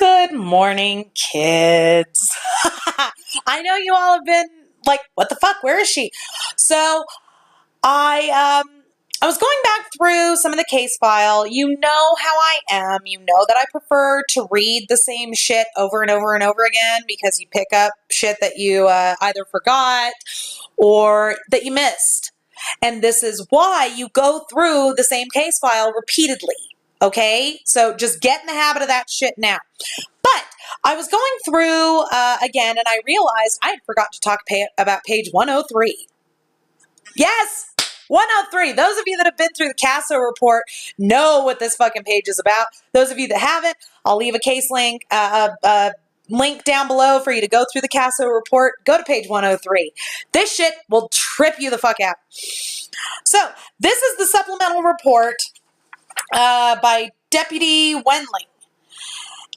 Good morning, kids. I know you all have been like, what the fuck? Where is she? So I was going back through some of the case file. You know how I am. You know that I prefer to read the same shit over and over and over again because you pick up shit that you either forgot or that you missed. And this is why you go through the same case file repeatedly. Okay? So just get in the habit of that shit now. But I was going through again and I realized I had forgot to talk about page 103. Yes, 103. Those of you that have been through the CASO report know what this fucking page is about. Those of you that haven't, I'll leave a case link, link down below for you to go through the CASO report. Go to page 103. This shit will trip you the fuck out. So this is the supplemental report by Deputy Wendling.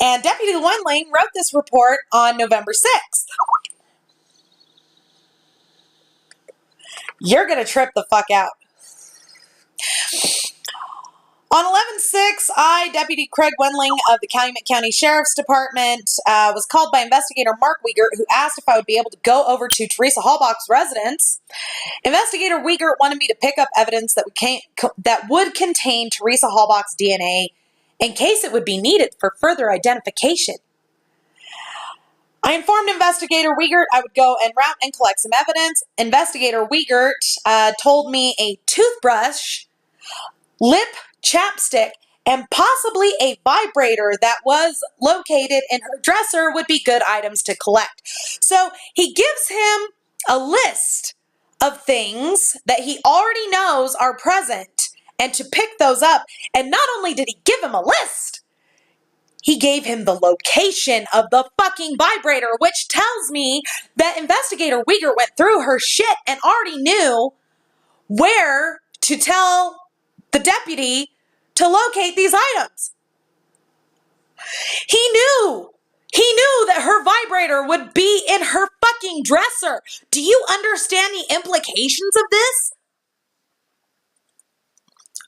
And Deputy Wendling wrote this report on November 6th. You're going to trip the fuck out. On 11/6, I, Deputy Craig Wendling of the Calumet County Sheriff's Department, was called by investigator Mark Weigert, who asked if I would be able to go over to Teresa Halbach's residence. Investigator Weigert wanted me to pick up evidence that would contain Teresa Halbach's DNA in case it would be needed for further identification. I informed Investigator Weigert I would go en route and collect some evidence. Investigator Weigert told me a toothbrush, lip chapstick, and possibly a vibrator that was located in her dresser would be good items to collect. So he gives him a list of things that he already knows are present and to pick those up. And not only did he give him a list, he gave him the location of the fucking vibrator, which tells me that Investigator Weigert went through her shit and already knew where to tell the deputy to locate these items. He knew that her vibrator would be in her fucking dresser. Do you understand the implications of this?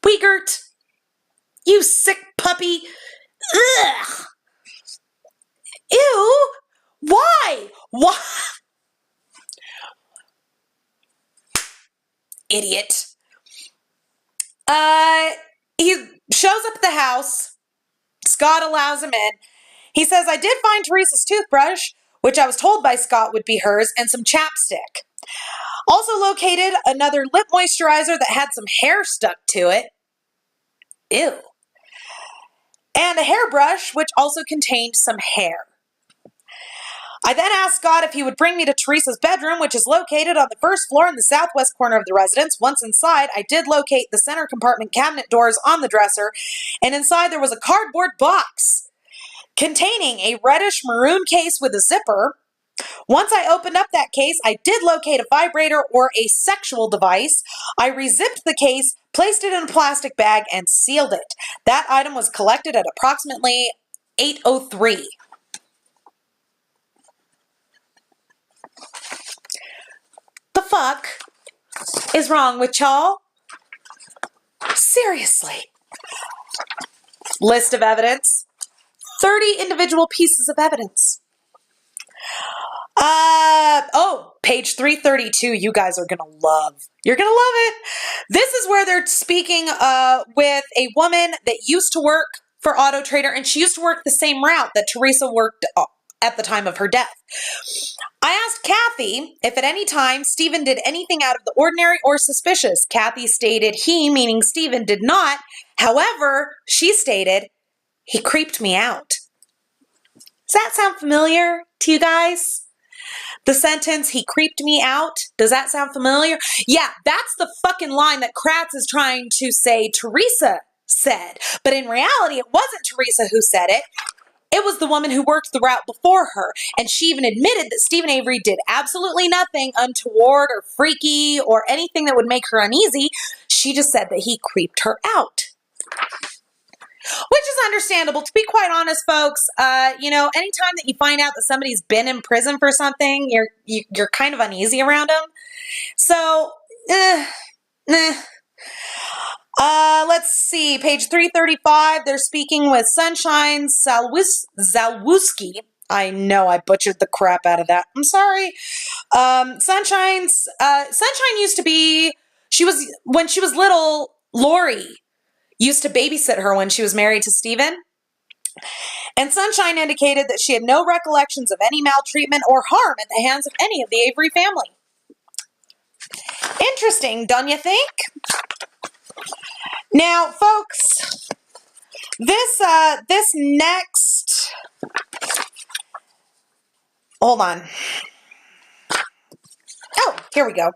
Weigert, you sick puppy. Ugh. Ew. Why? Why? Idiot. He shows up at the house. Scott allows him in. He says, I did find Teresa's toothbrush, which I was told by Scott would be hers, and some chapstick. Also located another lip moisturizer that had some hair stuck to it. Ew. And a hairbrush, which also contained some hair. I then asked Scott if he would bring me to Teresa's bedroom, which is located on the first floor in the southwest corner of the residence. Once inside, I did locate the center compartment cabinet doors on the dresser, and inside there was a cardboard box containing a reddish maroon case with a zipper. Once I opened up that case, I did locate a vibrator or a sexual device. I rezipped the case, placed it in a plastic bag, and sealed it. That item was collected at approximately 8:03. The fuck is wrong with y'all? Seriously. List of evidence. 30 individual pieces of evidence. Page 332, you guys are gonna love. You're gonna love it. This is where they're speaking with a woman that used to work for Auto Trader, and she used to work the same route that Teresa worked at the time of her death. I asked Kathy if at any time Stephen did anything out of the ordinary or suspicious. Kathy stated he, meaning Stephen, did not. However, she stated, he creeped me out. Does that sound familiar to you guys? The sentence, he creeped me out. Does that sound familiar? Yeah, that's the fucking line that Kratz is trying to say Teresa said. But in reality, it wasn't Teresa who said it. It was the woman who worked the route before her. And she even admitted that Stephen Avery did absolutely nothing untoward or freaky or anything that would make her uneasy. She just said that he creeped her out. Which is understandable. To be quite honest, folks, anytime that you find out that somebody's been in prison for something, you're kind of uneasy around them. So, Let's see, page 335, they're speaking with Sunshine Zalwowski. I know I butchered the crap out of that. I'm sorry. Sunshine used to be, when she was little, Lori used to babysit her when she was married to Steven. And Sunshine indicated that she had no recollections of any maltreatment or harm at the hands of any of the Avery family. Interesting, don't you think? Now, folks, this next, hold on. Oh, here we go.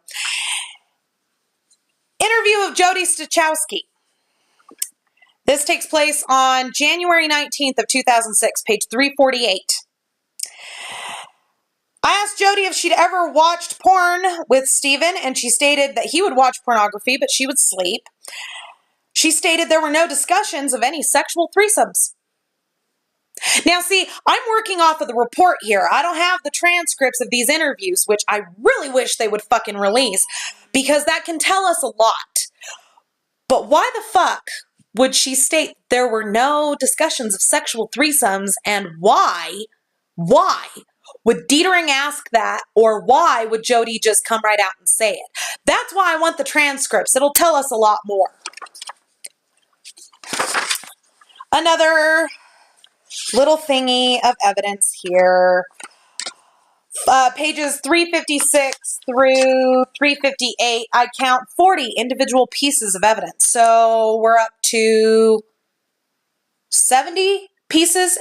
Interview of Jody Stachowski. This takes place on January 19th of 2006, page 348. I asked Jody if she'd ever watched porn with Steven, and she stated that he would watch pornography, but she would sleep. She stated there were no discussions of any sexual threesomes. Now, see, I'm working off of the report here. I don't have the transcripts of these interviews, which I really wish they would fucking release, because that can tell us a lot. But why the fuck would she state there were no discussions of sexual threesomes, and why would Dietering ask that, or why would Jody just come right out and say it? That's why I want the transcripts. It'll tell us a lot more. Another little thingy of evidence here. Pages 356 through 358, I count 40 individual pieces of evidence. So we're up to 70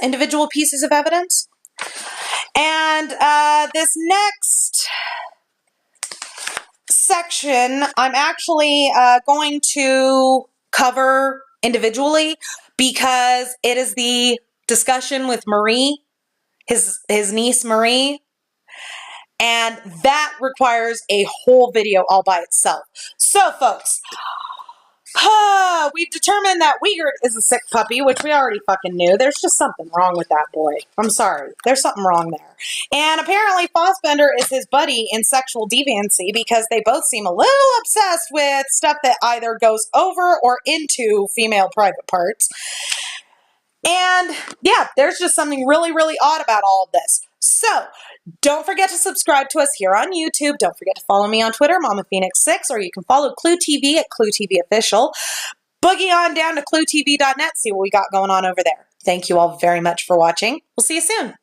individual pieces of evidence. And this next section, I'm actually going to cover individually because it is the discussion with Marie, his niece Marie, and that requires a whole video all by itself. So, folks, we've determined that Weigert is a sick puppy, which we already fucking knew. There's just something wrong with that boy. I'm sorry. There's something wrong there. And apparently Fossbender is his buddy in sexual deviancy because they both seem a little obsessed with stuff that either goes over or into female private parts. And yeah, there's just something really, really odd about all of this. So, don't forget to subscribe to us here on YouTube. Don't forget to follow me on Twitter, Mama Phoenix6, or you can follow Clue TV at Clue TV Official. Boogie on down to cluetv.net, see what we got going on over there. Thank you all very much for watching. We'll see you soon.